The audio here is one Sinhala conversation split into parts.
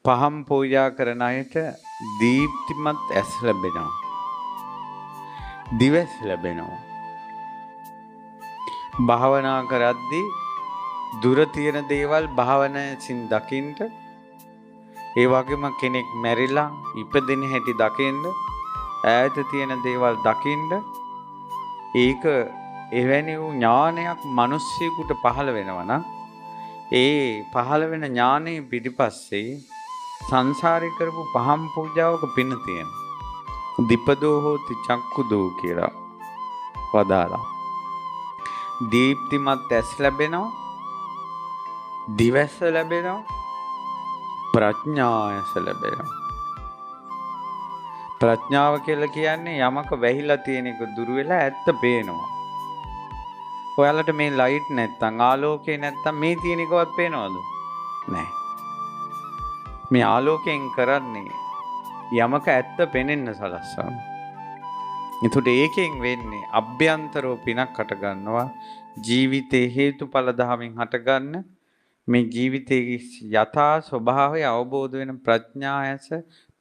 පහම් පූජා කරන අයට දීප්තිමත් ඇස් ලැබෙනවා. දිවස් ලැබෙනවා. භාවනා කරද්දී දුර තියෙන දේවල් භාවනාවෙන් දකින්න, ඒ වගේම කෙනෙක් මැරිලා ඉපදෙන හැටි දකින්න, ඈත තියෙන දේවල් දකින්න, ඒක එවැනි වූ ඥානයක් මිනිස්සෙකුට පහළ වෙනවා නම් ඒ පහළ වෙන ඥානයේ පිටිපස්සේ සංසාරේ කරපු පහම් පූජාවක පින තියෙනවා. දීපදෝ හෝති චක්කුදෝ කියලා වදාලා. දීප්තිමත් ඇස් ලැබෙනවා, දිවැස ලැබෙනවා, ප්‍රඥායස ලැබෙනවා. ප්‍රඥාව කියලා කියන්නේ යමක වැහිලා තියෙන එක දුර වෙලා ඇත්ත පේනවා. ඔයාලට මේ ලයිට් නැත්තම්, ආලෝකය නැත්තම් මේ තියෙන එකවත් පේනවද? නැහැ. මේ ආලෝකයෙන් කරන්නේ යමක ඇත්ත පෙනෙන්න සලස්සන. එතකොට ඒකෙන් වෙන්නේ අභ්‍යන්තරව පිනක් හට ගන්නවා. ජීවිතේ හේතුඵල ධමයෙන් හටගන්න මේ ජීවිතයේ යථා ස්වභාවය අවබෝධ වෙන ප්‍රඥායස,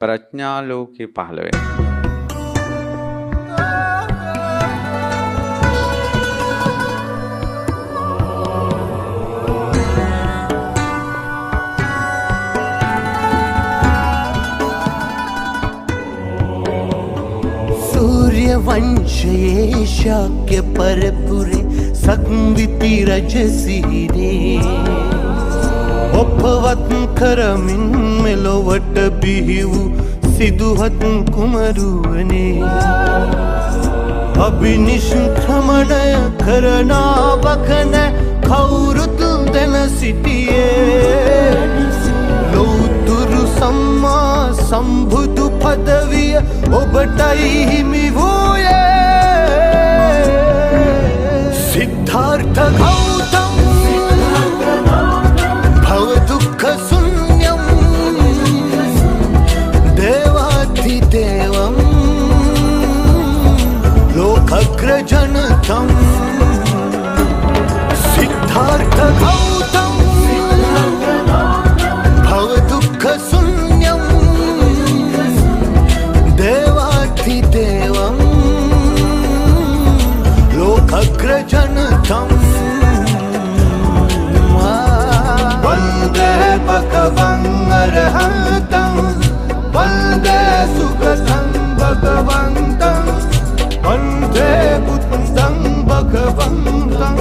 ප්‍රඥා ලෝකේ පහළ වෙනවා. वंशये शाक्य परपुरे संविति रजसीरे ඔපවත් කරමින් මෙලොවට බිහි වූ සිදුහත් කුමරුවනේ අභිනිෂ්ක්‍රමණය කරනාවක නැ කවුරුත් දැන සිටියේ ලෞතුරු සම්මා සම්බුදු පදවිය ඔබටයි හිමි වූයේ සිද්ධාර්ථ ගෞතම භව දුක්ඛ ශුන්‍යම් දේවාධිදේවම් ලෝකග්‍රජනතම් सिद्धार्थ गौतम भव दुःख शून्यम देवाधिदेवम लोकग्रजनतम वंदे भगवं अरहतं वंदे सुगतं भगवन्तं वंदे बुद्धं भगवन्तं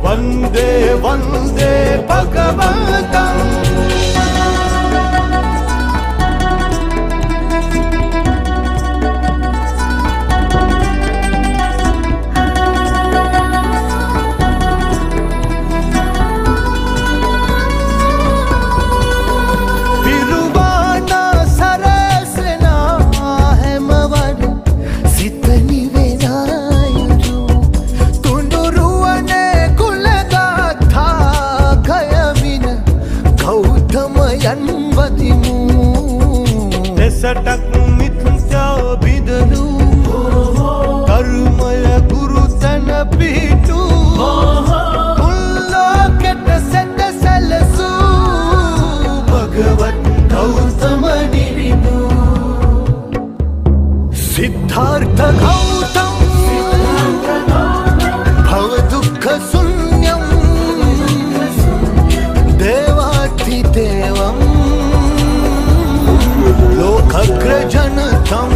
वंदे वंदे भगवन्तं सटक मिथ्या बिदलू कर्मय गुरु तन पीटू उल्लोकेट सत सलसू भगवत गौतम निरिदू सिद्धार्थ गौतम भव दुःख शून्यम देवाधिदेवम लोकग्रजनतम